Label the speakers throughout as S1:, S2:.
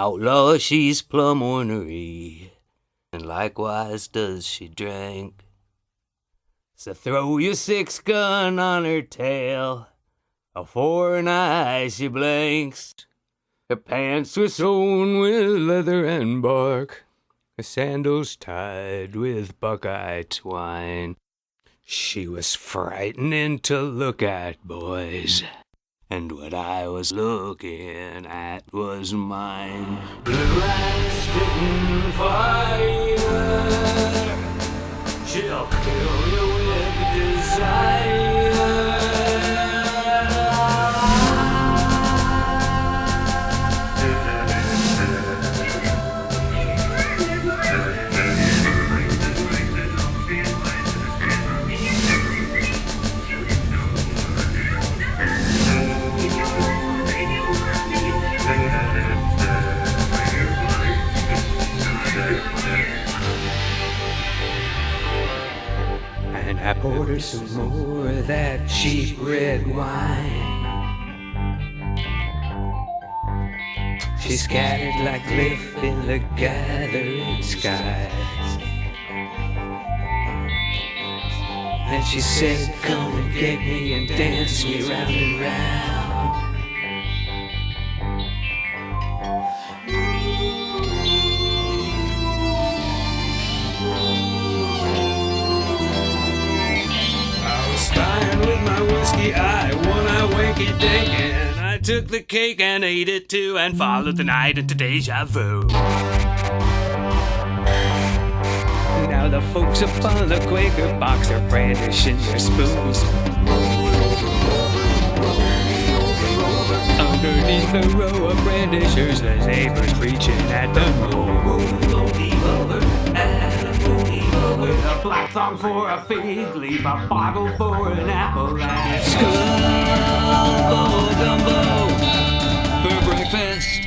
S1: Outlaw, she's plumb ornery, and likewise does she drink. So throw your 6-gun on her tail, afore an eye she blinks. Her pants were sewn with leather and bark, her sandals tied with buckeye twine. She was frightening to look at, boys, and what I was looking at was mine. Blue eyes spitting fire, she'll kill you with desire. And I poured her some more of that cheap red wine. She scattered like leaf in the gathering skies. Then she said, come and get me and dance me round and round. Spying with my whiskey eye, one-eye winky-dinkin'. I took the cake and ate it too, and followed the night into deja vu. Now the folks upon the Quaker box are brandishing their spoons. Underneath a row of brandishers, the neighbors preaching at the moon. With a black song for a fig leaf, a bottle for an apple, and scumbo gumbo for breakfast.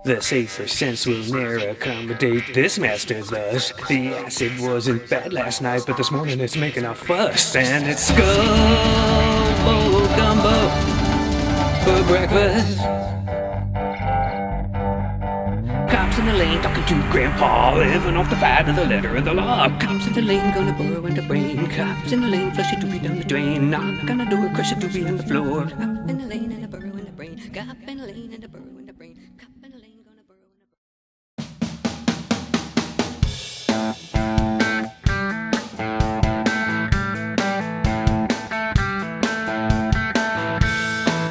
S1: The safer sense will ne'er accommodate this master's thus. The acid wasn't bad last night, but this morning it's making a fuss, and it's scumbo gumbo for breakfast. Cops in the lane talking to Grandpa, living off the fat of the letter of the law. Cops in the lane gonna burrow in the brain. Cops in the lane flush it doobie down the drain. Knock on the door, crush it doobie on the floor. Cop in the lane and a burrow in the brain. Cop in the lane and a burrow in the brain. Cop in the lane gonna burrow in the brain.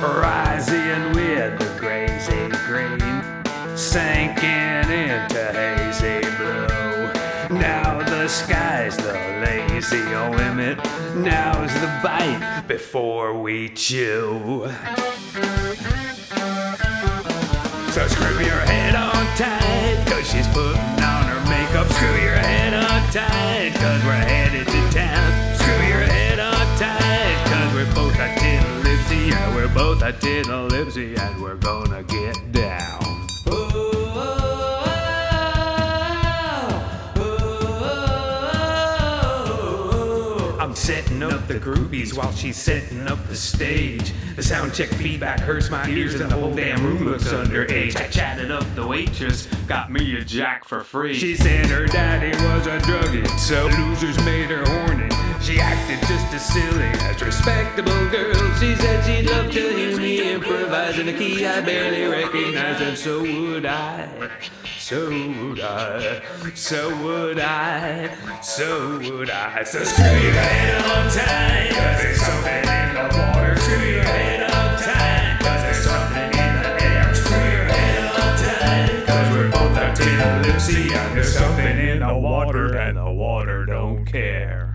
S1: Rising with the crazy green, sinking into hazy blue. Now the sky's the lazy limit. Now's the bite before we chew. So screw your head on tight, cause she's putting on her makeup. Screw your head on tight, cause we're headed to town. Screw your head on tight, cause we're both a tin-lipsy. Yeah, we're both a tin-lipsy, and we're gonna get down. I'm setting up the groupies while she's setting up the stage. The sound check feedback hurts my ears and the whole damn room looks underage. I chatted up the waitress, got me a jack for free. She said her daddy was a druggie, so losers made her horny. She acted just as silly as respectable girls. She said she'd love to hear me improvise in a key I barely recognize, and so would I. So would I, so would I, so would I. So screw your head on tight, cause there's something in the water. Screw your head on tight, cause there's something in the air. Screw your head on tight, cause we're both a tin-lipsy, and there's something in the water, and the water don't care.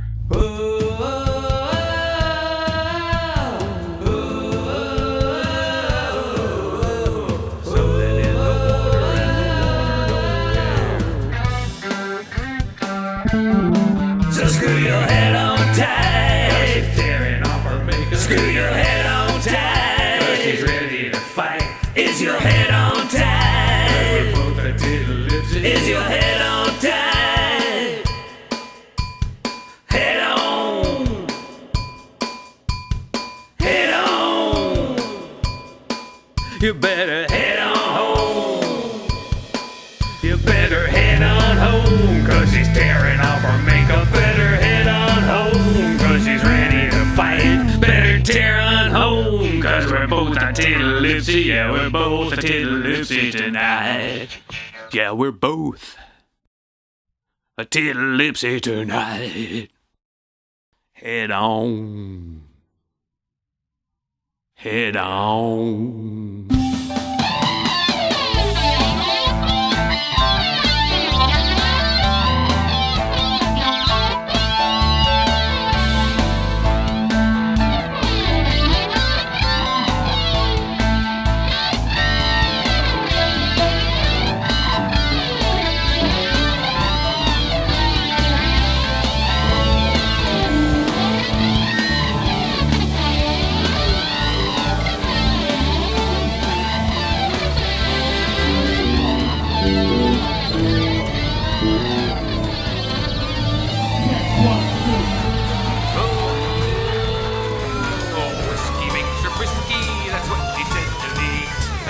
S1: So screw your head on tight. You better head on home. You better head on home, 'cause she's tearing off her makeup. Better head on home, 'cause she's ready to fight. Better tear on home, 'cause we're both a tittle-lipsy. Yeah, we're both a tittle-lipsy tonight. Yeah, we're both a tittle-lipsy tonight. Head on. Head on.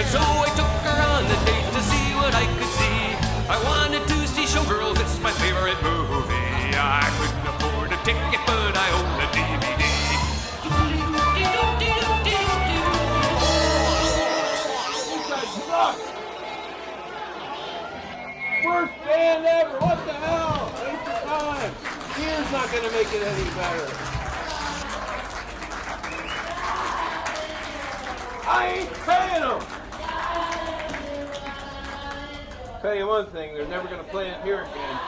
S2: So I took her on a date to see what I could see. I wanted to see Showgirls, it's my favorite movie. I couldn't afford a ticket, but I own a DVD.
S3: You guys suck! Worst band ever! What the hell? Waste of time! Beer's not gonna make it any better. I ain't paying them! Tell you one thing, they're never gonna play it here again.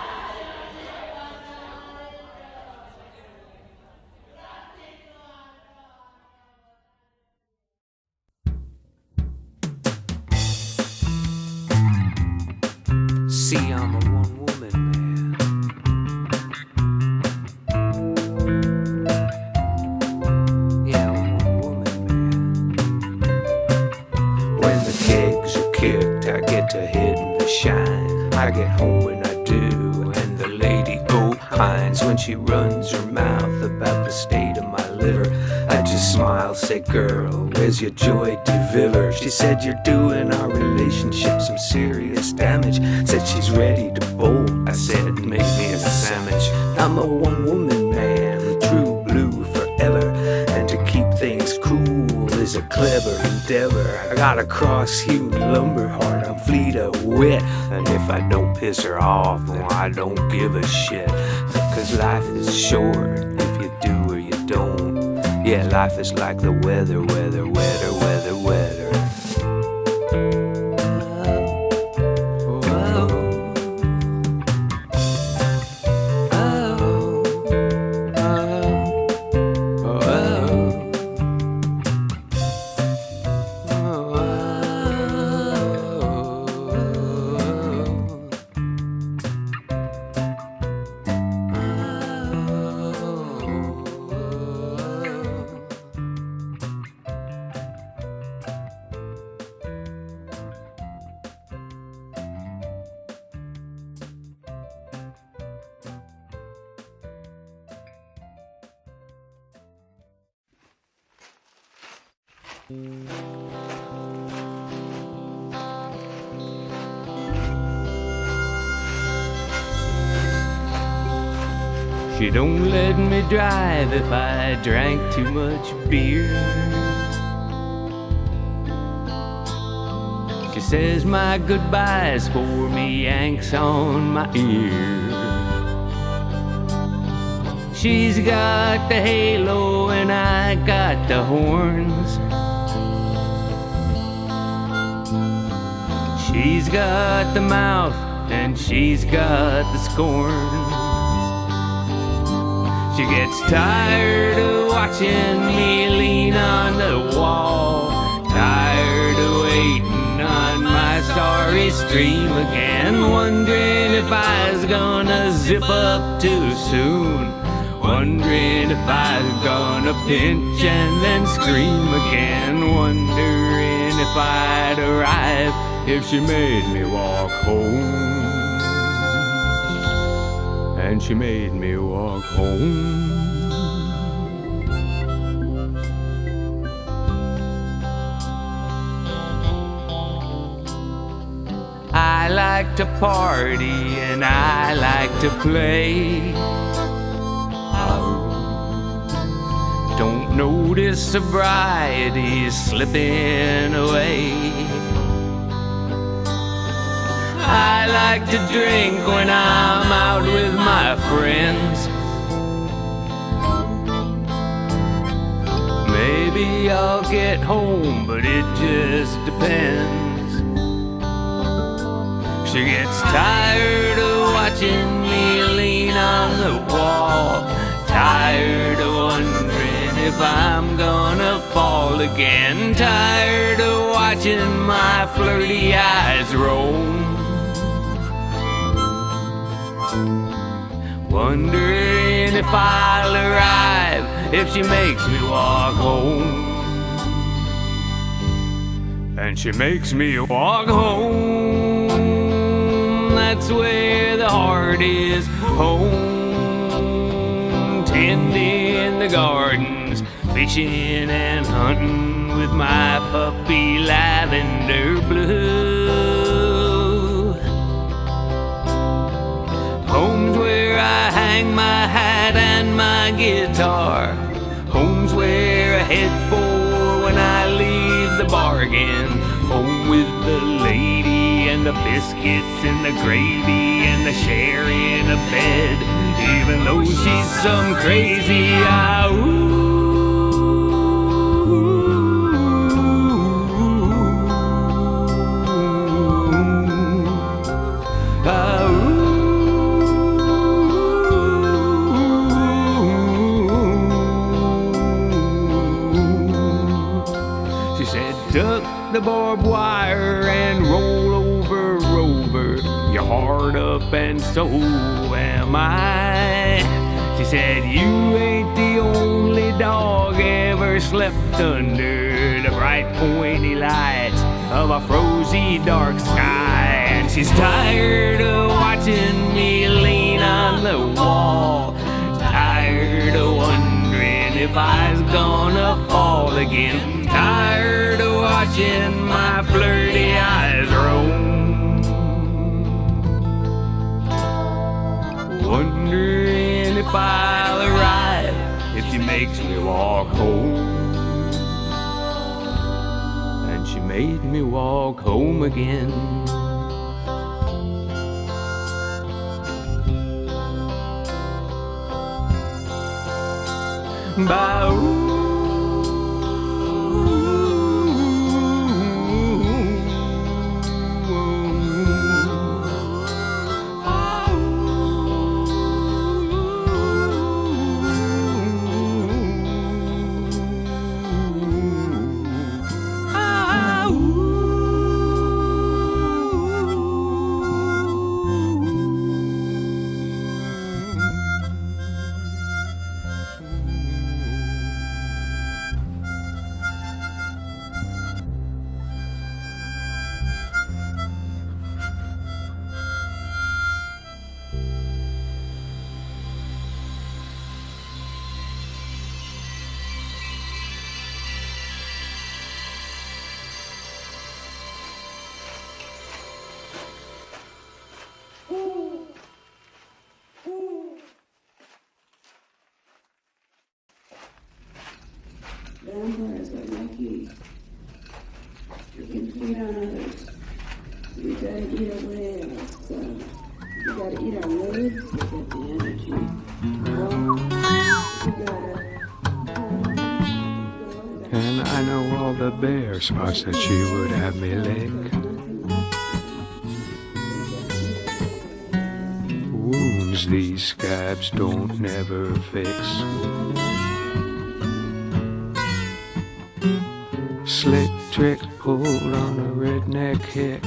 S1: See, I'm a one-woman man. Yeah, I'm a one-woman man. When the kegs are kicked, I get to hit and shine. I get home when I do, and the lady opines when she runs her mouth about the state of my liver. I just smile, say, girl, where's your Joy DeViller? She said, you're doing our relationship some serious damage. Said she's ready to bolt. I said, make me a sandwich. I'm a one-woman man, true blue forever, and to keep things cool is a clever endeavor. I got a cross-hued lumber heart, I'm fleet of wit, and if I don't piss her off, then I don't give a shit. 'Cause life is short, if you do or you don't. Yeah, life is like the weather, weather, weather, weather, weather.
S2: She don't let me drive if I drank too much beer. She says my goodbyes for me yanks on my ear. She's got the halo and I got the horns. She's got the mouth and she's got the scorn. She gets tired of watching me lean on the wall, tired of waiting on my sorry stream again, wondering if I was gonna zip up too soon, wondering if I was gonna pinch and then scream again, wondering if I'd arrive if she made me walk home. And she made me walk home. like to party and I like to play. Don't notice sobriety slipping away. I like to drink when I'm out with my friends. Maybe I'll get home, but it just depends. She gets tired of watching me lean on the wall, tired of wondering if I'm gonna fall again, tired of watching my flirty eyes roam, wondering if I'll arrive if she makes me walk home. And she makes me walk home. That's where the heart is home. Tending the gardens, fishing and hunting with my puppy Lavender Blue. Home's where I hang my hat and my guitar. Home's where I head for when I leave the bargain. Home with the lady and the biscuits and the gravy and the sharing a bed. Even though she's some crazy She said, duck the barbed wire and roll over, rover. You're hard up and so am I. She said, you ain't the only dog ever slept under the bright pointy lights of a frozy dark sky. And she's tired of watching me lean on the wall, tired of wondering if I was gonna fall again, tired of watching my flirty eyes roam, wondering if I'll arrive if she makes me walk home. And she made me walk home again. Bow.
S4: Vampires are like you. You can feed on others. You gotta eat our whales. You gotta eat our words to get the energy.
S1: And I know all the bare spots that she would have me lick. Wounds these scabs don't never fix. Slick trick pulled on a redneck hick.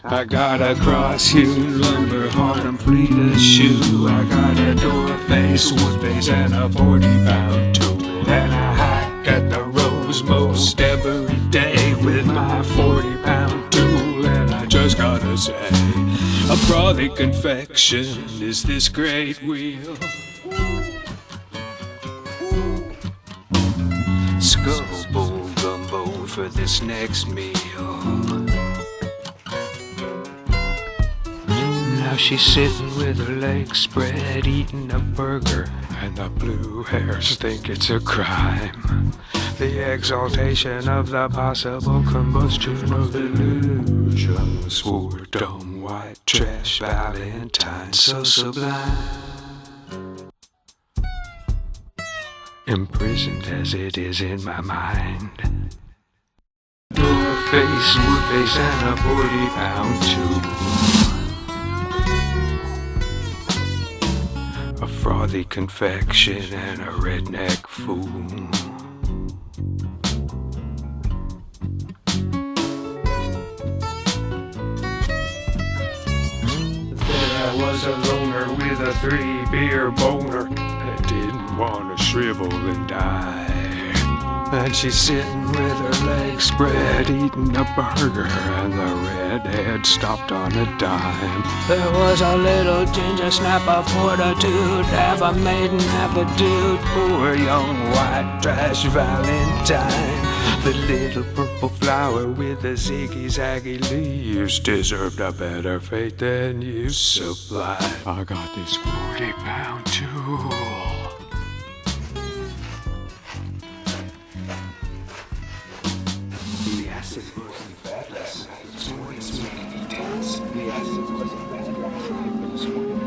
S1: I got a cross-hewn lumber hard pleated shoe. I got a door face, wood face, and a 40-pound tool. And I hack at the rose most every day with my 40-pound tool. And I just gotta say, a frothy confection is this great wheel. for this next meal. Now she's sitting with her legs spread, eating a burger, and the blue hairs think it's a crime. The exaltation of the possible combustion of illusions. Swore dumb white trash Valentine, so sublime. Imprisoned as it is in my mind. Your face, wood face, and a 40-pound tube. A frothy confection and a redneck fool. There I was a loner with a 3-beer boner that didn't want to shrivel and die. And she's sitting with her legs spread, eating a burger, and the redhead stopped on a dime. There was a little ginger snap of fortitude, half a maiden, half a dude. Poor young white trash Valentine. The little purple flower with the ziggy-zaggy leaves deserved a better fate than you supplied. I got this 40-pound tool. The acid wasn't bad last night. This morning's making details. The acid wasn't bad last night, but this morning.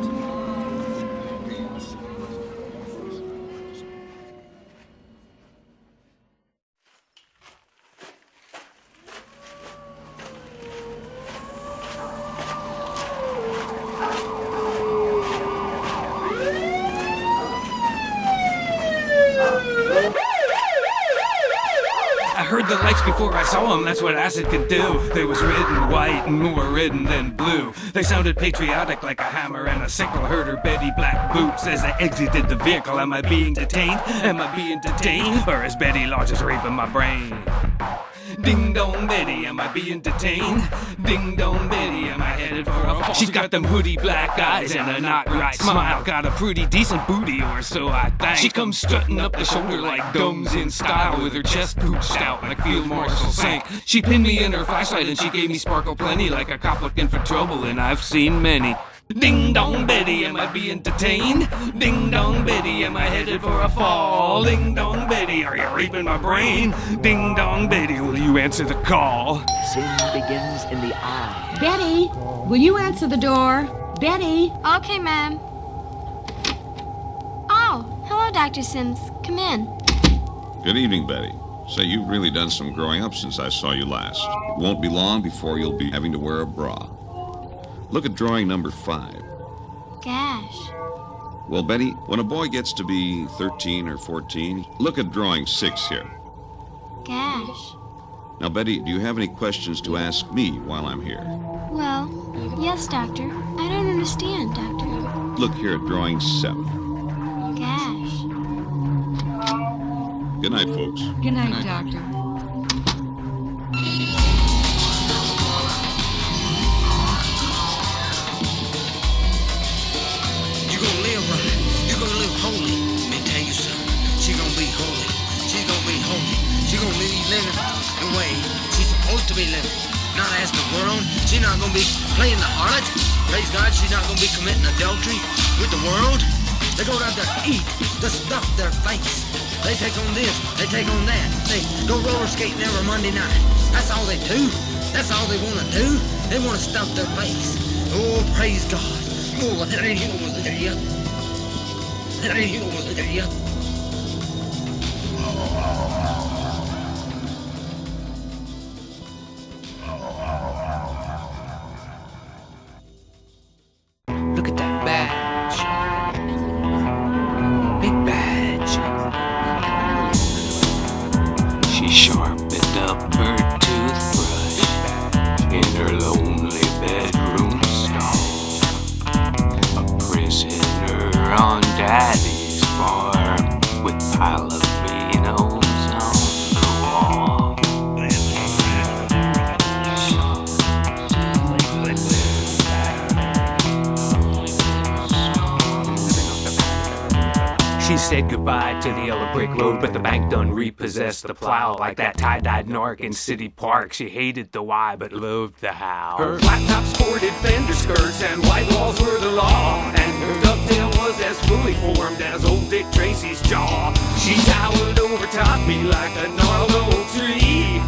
S1: I heard the lights before I saw them, that's what acid could do. They was red and white and more red than blue. They sounded patriotic like a hammer and a sickle. Heard her Betty Black boots as I exited the vehicle. Am I being detained? Am I being detained? Or is Betty Law just raping my brain? Ding dong Betty, am I being detained? Ding dong Betty, am I headed for a fall? She's got them hoodie black eyes and a not right smile. Got a pretty decent booty, or so I think. She comes strutting up the shoulder like Domes in style, with her chest pooched out like Field Marshal Sank. She pinned me in her flashlight and she gave me sparkle plenty, like a cop looking for trouble, and I've seen many. Ding dong Betty, am I being detained? Ding dong Betty, am I headed for a fall? Ding dong Betty, are you raping my brain? Ding dong Betty, will you answer the call?
S5: Sin begins in the eye.
S6: Betty, will you answer the door? Betty?
S7: Okay, ma'am. Oh, hello, Dr. Sims. Come in.
S8: Good evening, Betty. Say, you've really done some growing up since I saw you last. It won't be long before you'll be having to wear a bra. Look at drawing number 5.
S7: Gosh.
S8: Well, Betty, when a boy gets to be 13 or 14, look at drawing 6 here.
S7: Gosh.
S8: Now, Betty, do you have any questions to ask me while I'm here?
S7: Well, yes, Doctor. I don't understand, Doctor.
S8: Look here at drawing 7.
S7: Gosh.
S8: Good night, folks.
S6: Good night, Doctor.
S9: You're gonna live right. You're gonna live holy. Let me tell you something. She's gonna be holy. She's gonna be holy. She's gonna be living the way she's supposed to be living. Not as the world. She's not gonna be playing the harlot. Praise God, she's not gonna be committing adultery with the world. They go out there to eat, to stuff their face. They take on this, they take on that. They go roller skating every Monday night. That's all they do. That's all they want to do. They want to stuff their face. Oh, praise God. Oh, that ain't you was there yet. That ain't you was there yet.
S2: Look at that badge. Big badge. She sharpened up her toothbrush in her lonely bedroom stall. A prisoner on Daddy's farm with jalapenos on the wall. said goodbye to the yellow brick road, but the bank done repossessed the plow. Like that tie-dyed narc in City Park, she hated the why but loved the how.
S1: Her flat top sported fender skirts and white walls were the law, and her dovetail was as fully formed as old Dick Tracy's jaw. She towered over top me like a gnarled old tree,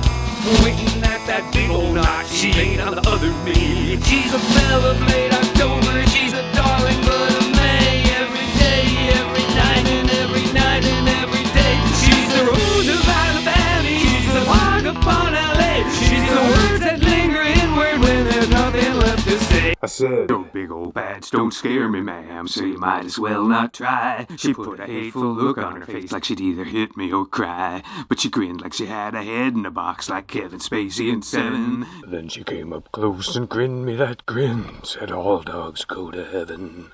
S1: waiting at that big old knot she made on the other me. She's a belle of late October, she's a darling bud of May. Every day, every night, and every night, and every day. She's the rose of Alabama, she's the fog upon LA. She's the words that linger inward when there's nothing left to say.
S3: I said,
S1: "Your big old bats don't scare me, ma'am, so you might as well not try." She put a hateful look on her face like she'd either hit me or cry, but she grinned like she had a head in a box like Kevin Spacey in Seven.
S3: Then she came up close and grinned me that grin, said all dogs go to heaven.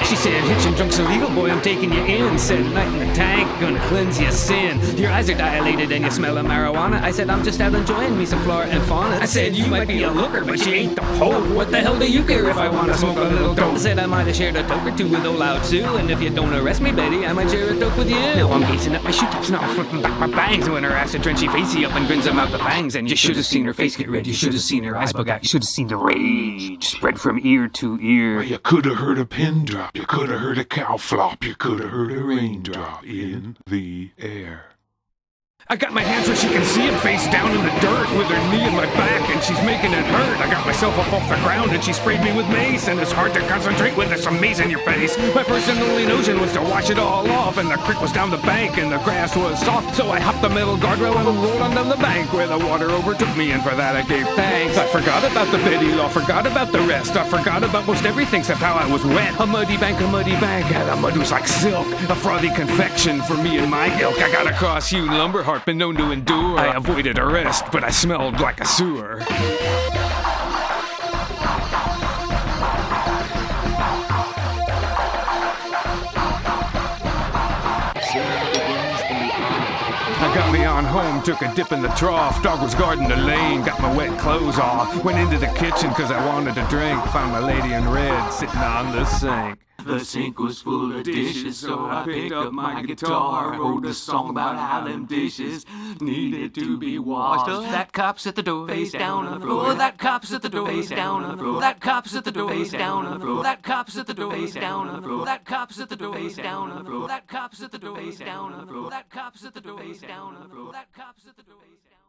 S2: She said, hitching drunk's illegal, boy, I'm taking you in. Said, night in the tank, gonna cleanse your sin. Your eyes are dilated and you smell of marijuana. I said, I'm just out enjoying me some flora and fauna. I said, you might be a looker, but you ain't the Pope. What the hell do you care if I wanna smoke a little dope? I said, I might have shared a toke or two with old Loud Sue, and if you don't arrest me, Betty, I might share a toke with you. Now I'm gazing at my shoe tops, now I'm flipping back my bangs. When her ass a drenchy facey up and grins them out the fangs. And you should have seen her face get red, you should have seen her eyes bug out, you should have seen the rage spread from ear to ear.
S10: You could have heard a pin drop, you could have heard a cow flop, you could have heard a raindrop in the air.
S1: I got my hands where she can see it, face down in the dirt, with her knee in my back, and she's making it hurt. I got myself up off the ground, and she sprayed me with mace, and it's hard to concentrate when there's some mace in your face. My first and only notion was to wash it all off, and the creek was down the bank, and the grass was soft, so I hopped the metal guardrail and rolled on down the bank, where the water overtook me, and for that I gave thanks. I forgot about the Betty Law, forgot about the rest, I forgot about most everything except how I was wet. A muddy bank, yeah, the mud was like silk, a frothy confection for me and my ilk. I got a cross-hewn lumber heart, been known to endure. I avoided arrest, but I smelled like a sewer. I got me on home, took a dip in the trough. Dog was guarding the lane, got my wet clothes off. Went into the kitchen cause I wanted a drink. Found my lady in red sitting on the sink. The sink was full of dishes, so I picked up my guitar, wrote a song about how them dishes needed to be washed. That cop's at the door, face down on the floor. That cop's at the door, face down on the floor. That cop's at the door, face down on the floor. That cop's at the door, face down on the floor. That cop's at the door, face down on the floor. That cop's at the door, face down on the floor. That cop's at the door, face down on the floor. That cop's at the door, face down.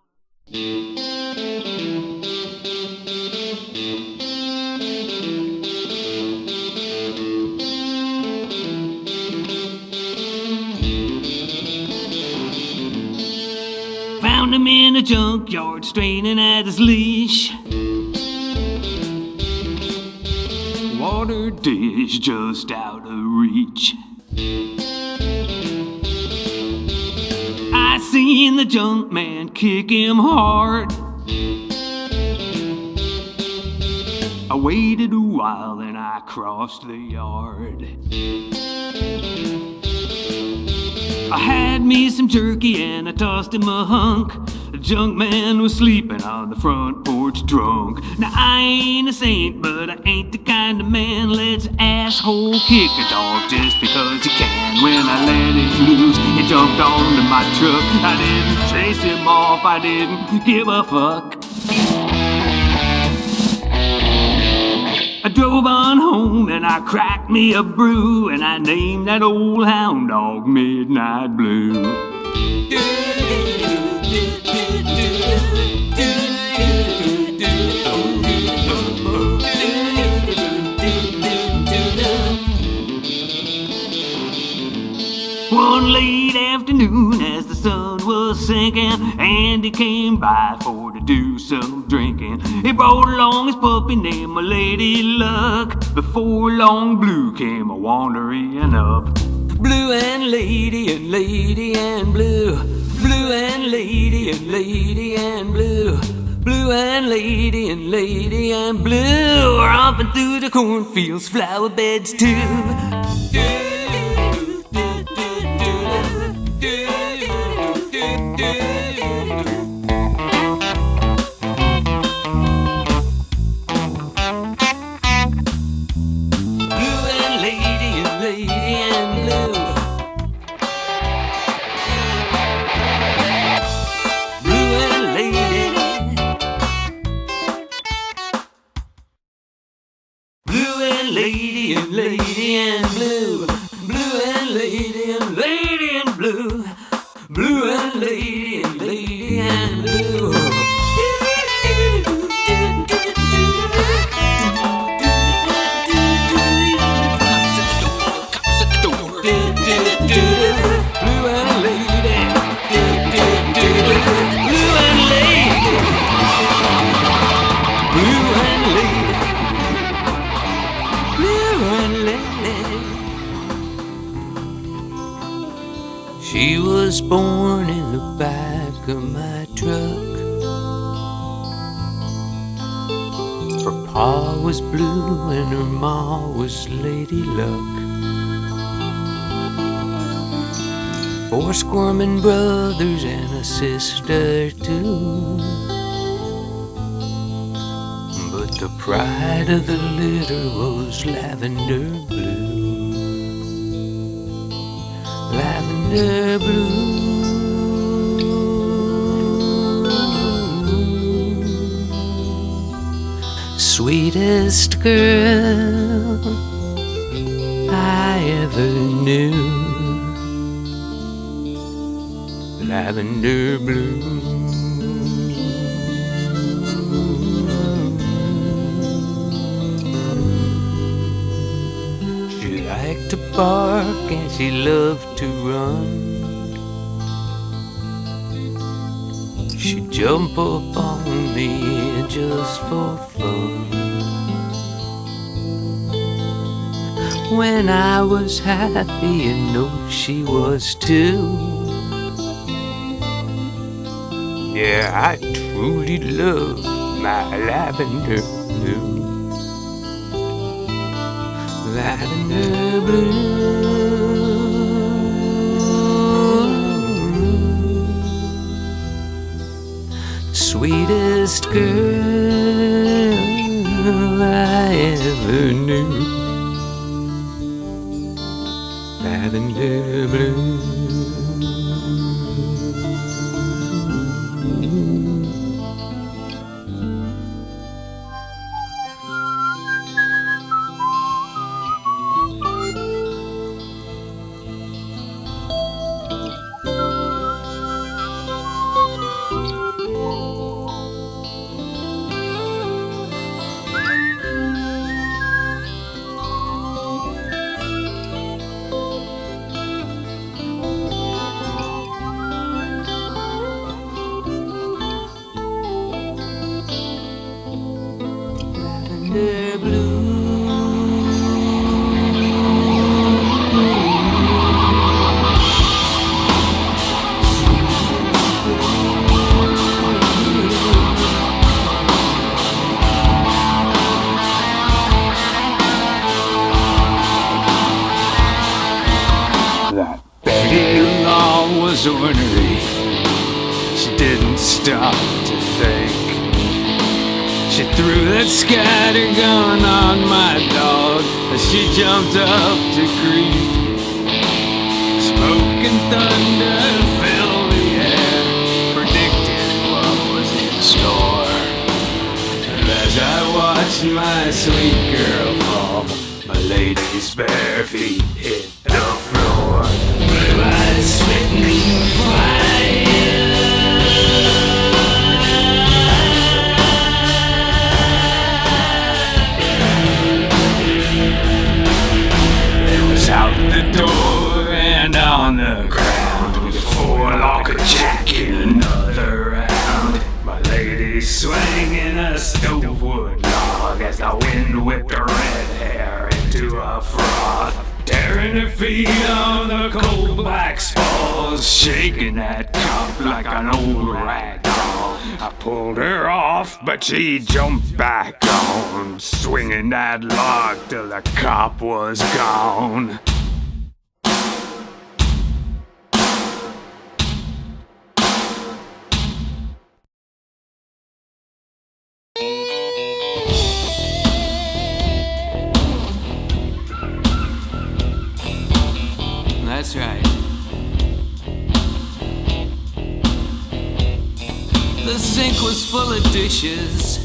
S1: Found him in a junkyard, straining at his leash. Water dish just out of reach. I seen the junk man kick him hard. I waited a while, then I crossed the yard. I had me some jerky and I tossed him a hunk. The junk man was sleeping on the front porch drunk. Now I ain't a saint, but I ain't the kind of man lets an asshole kick a dog just because he can. When I let it loose, he jumped onto my truck. I didn't chase him off, I didn't give a fuck. I drove on home and I cracked me a brew, and I named that old hound dog Midnight Blue. One late afternoon as the sun was sinking, Andy came by for to do some drinking. He brought along his puppy named my Lady Luck. Before long Blue came a wandering up. Blue and Lady and Lady and Blue. Blue and Lady and Lady and Blue. Blue and Lady and Lady and Blue. Romping through the cornfields, flower beds too. Blue and Lady and
S2: lady and lady and blue. Blue and lady and lady and blue. Blue and lady and lady and blue. Blue and lady. Blue and lady. Blue and lady. Blue and lady. She was born in the back of my truck. Her pa was blue and her ma was Lady Luck. 4 squirming brothers and a sister too. But the pride of the litter was Lavender Blue. Lavender Blue. Sweetest girl I ever knew. Lavender Blue. She liked to bark and she loved to run. She'd jump up on me just for fun. When I was happy, you know she was too. Yeah, I truly love my Lavender Blue. Lavender Blue. Sweetest girl I ever knew. Lavender Blue. Lavender Blue. That Betty-in-law was ornery. She didn't stop to think. She threw that scattergun on my dog as she jumped up to greet. Smoke and thunder filled the air, predicted what was in store. And as I watched my sweet girl fall, my lady's bare feet hit the floor. Blue eyes spitting fire. Out the door and on the ground, before I could jack in another round. My lady swinging a stovewood log as the wind whipped her red hair into a froth, tearing her feet on the cold black spalls, shaking that cop like an old rag doll. I pulled her off, but she jumped back on, swinging that log till the cop was gone. That's right. The sink was full of dishes,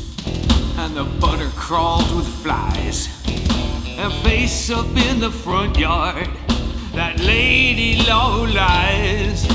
S2: and the butter crawled with flies. and face up in the front yard. That lady low lies.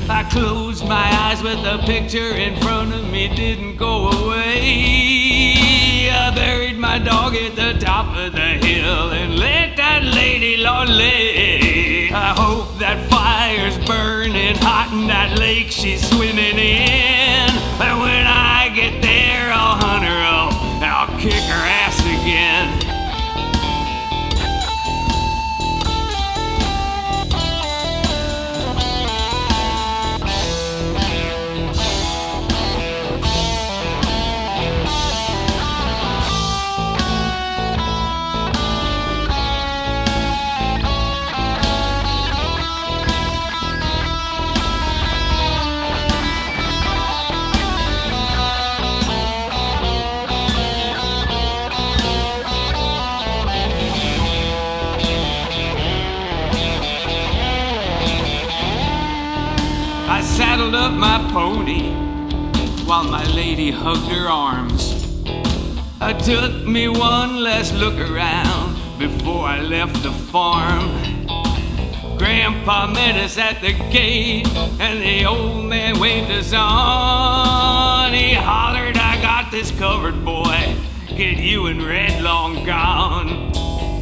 S2: I closed my eyes, but the picture in front of me didn't go away. I buried my dog at the top of the hill and let that lady low lay. I hope that fire's burning hot in that lake she's swimming in. And when I get there, I'll hunt her up and I'll kick her ass again. I saddled up my pony while my lady hugged her arms. I took me one last look around before I left the farm. Grandpa met us at the gate and the old man waved us on. He hollered, "I got this covered, boy. Get you and Red long gone."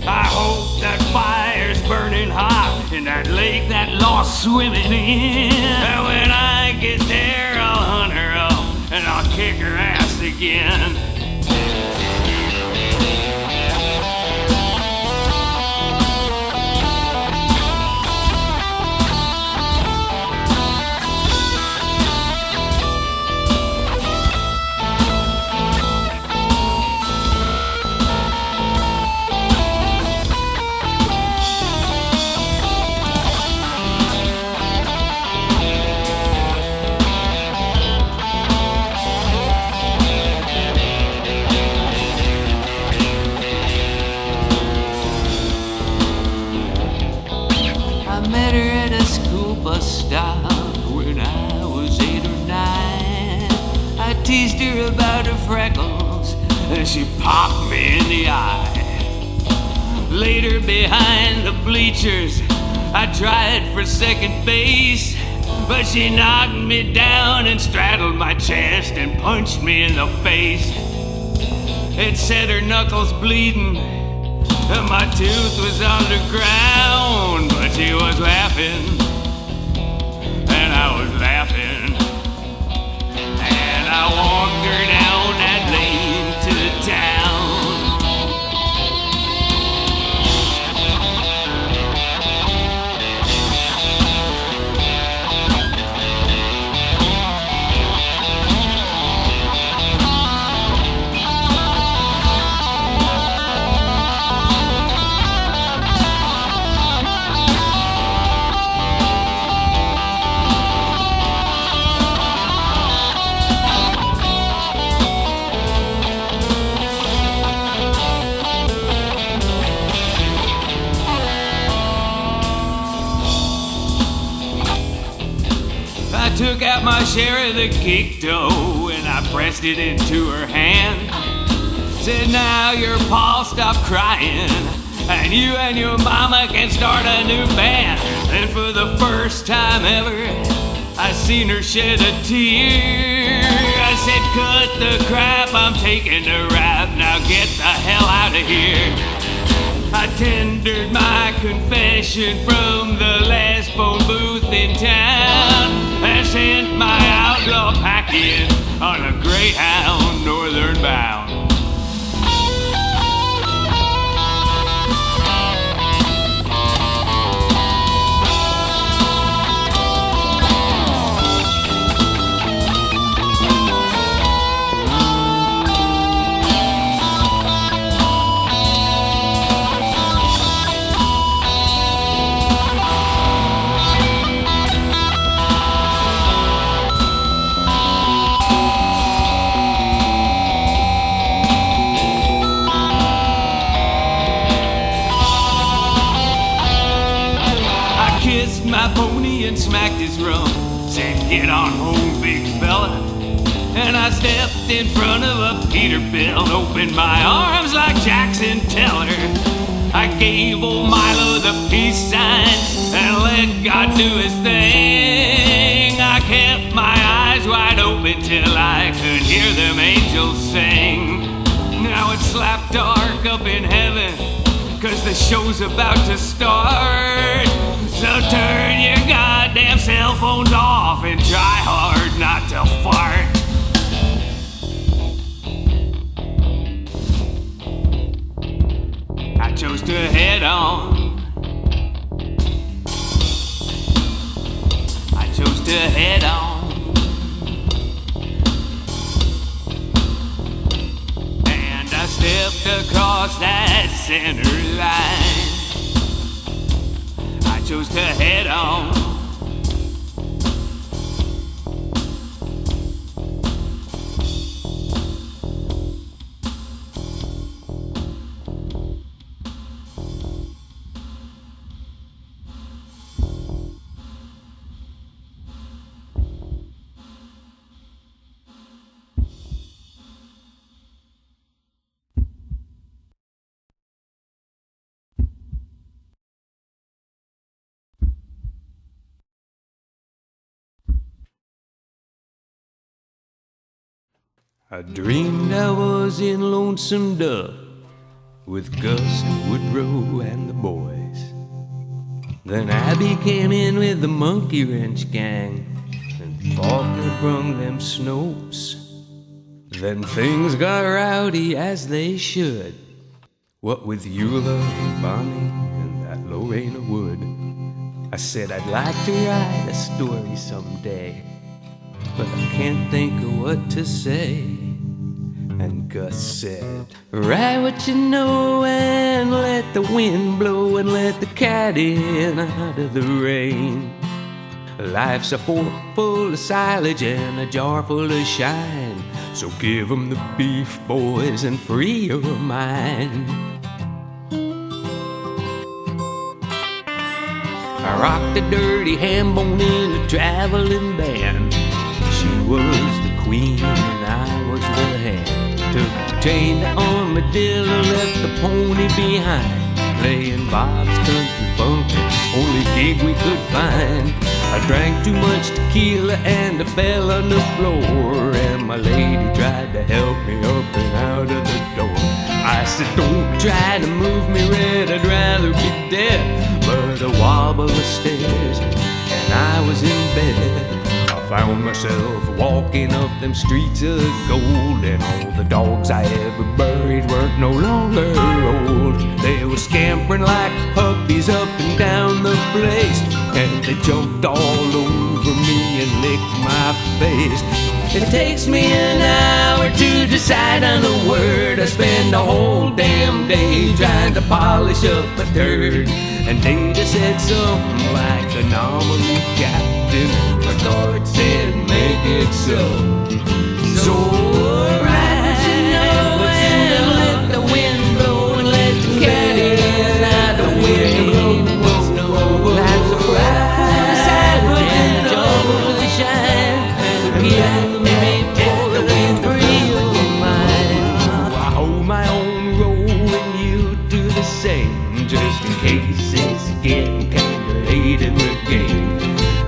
S2: I hope that fire's burning hot in that lake that lost swimming in. And when I get there, I'll hunt her up and I'll kick her ass again. Met her at a school bus stop when I was 8 or 9. I teased her about her freckles and she popped me in the eye. Later behind the bleachers I tried for second base, but she knocked me down and straddled my chest and punched me in the face. It set her knuckles bleeding and my tooth was on the ground, but she was laughing, and I was laughing, and I walked her down that lane to town. I took out my share of the cake dough and I pressed it into her hand. Said, "Now your pa stop crying and you and your mama can start a new band." And for the first time ever, I seen her shed a tear. I said, "Cut the crap, I'm taking the rap, now get the hell out of here." I tendered my confession from the last phone booth in town and sent my outlaw packing on a Greyhound northern bound. My pony and smacked his rump, said, "Get on home, big fella." And I stepped in front of a Peterbilt, opened my arms like Jackson Teller. I gave old Milo the peace sign and let God do his thing. I kept my eyes wide open till I could hear them angels sing. Now it's slap dark up in heaven, 'cause the show's about to start. So turn your goddamn cell phones off and try hard not to fart. I chose to head on. I chose to head on. And I stepped across that center line. I chose to head on. I dreamed I was in Lonesome Dove with Gus and Woodrow and the boys. Then Abby came in with the Monkey Wrench gang, and Faulkner brung them Snopes. Then things got rowdy as they should, what with Eula and Bonnie and that Lorena Wood. I said I'd like to write a story someday, but I can't think of what to say. And Gus said, write what you know and let the wind blow and let the cat in out of the rain. Life's a fork full of silage and a jar full of shine, so give 'em the beef, boys, and free your mind. I rocked a dirty ham bone in a traveling band. She was the queen and I was the hand. Took the chain to Armadillo, left the pony behind, playing Bob's Country Bunker, only gig we could find. I drank too much tequila and I fell on the floor, and my lady tried to help me up and out of the door. I said, don't try to move me, Red, I'd rather be dead. But a wobble of stairs and I was in bed. Found myself walking up them streets of gold, and all the dogs I ever buried weren't no longer old. They were scampering like puppies up and down the place, and they jumped all over me and licked my face. It takes me an hour to decide on a word. I spend a whole damn day trying to polish up a turd, and Data said something like anomaly captain. My guard said make it so. So write what you know and let the wind blow and let the cat in out the window. That's a bright and jungle to shine. Give me the wind free of mine. I hold my own roll and you do the same, just in case it's getting kinda late in the game.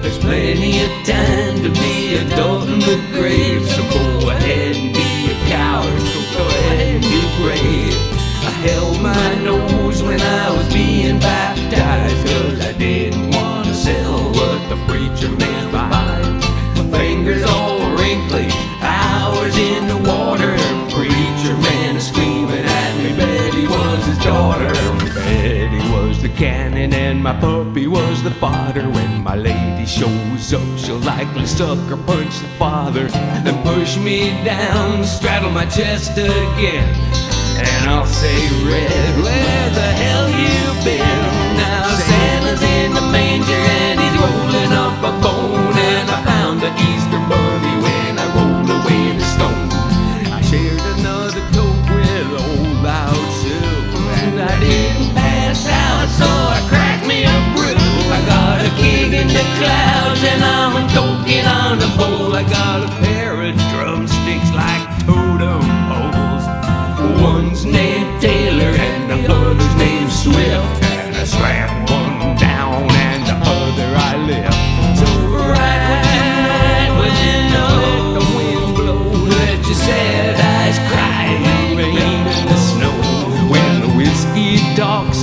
S2: There's plenty of time to be a dog in the grave, so go ahead and be a coward, so go ahead and be brave. I held my nose when I was being baptized, 'cause I didn't want to sell what the preacher man buys. My fingers all wrinkly, hours in the water, and preacher man is screaming at me. Betty was his daughter, Betty was the cannon, and my puppy was the fodder. When my lady shows up, she'll likely sucker punch the father, then push me down, straddle my chest again, and I'll say, Red, where the hell you been? Now Santa's in the manger and he's rolling up a bone, and I found the Easter bunny when I rolled away the stone. I shared another coke with old loud Sue, and I didn't pass out, so I cracked me a brew. I got a gig in the clouds and I'm toking on a bowl. I got a pair of drumsticks like totem poles. One's named Taylor and the other's named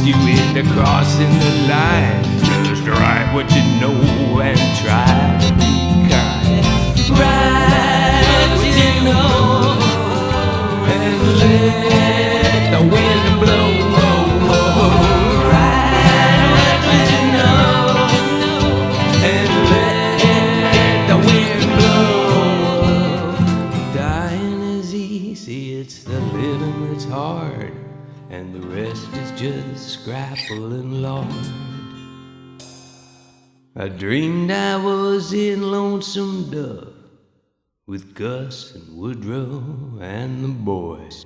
S2: you into crossing the line. Just write what you know and try to be kind. Write what you know and let the wind blow. Write what you know and let the wind blow. Dying is easy, it's the living that's hard, and the rest is just scrapple and lard. I dreamed I was in Lonesome Dove with Gus and Woodrow and the boys.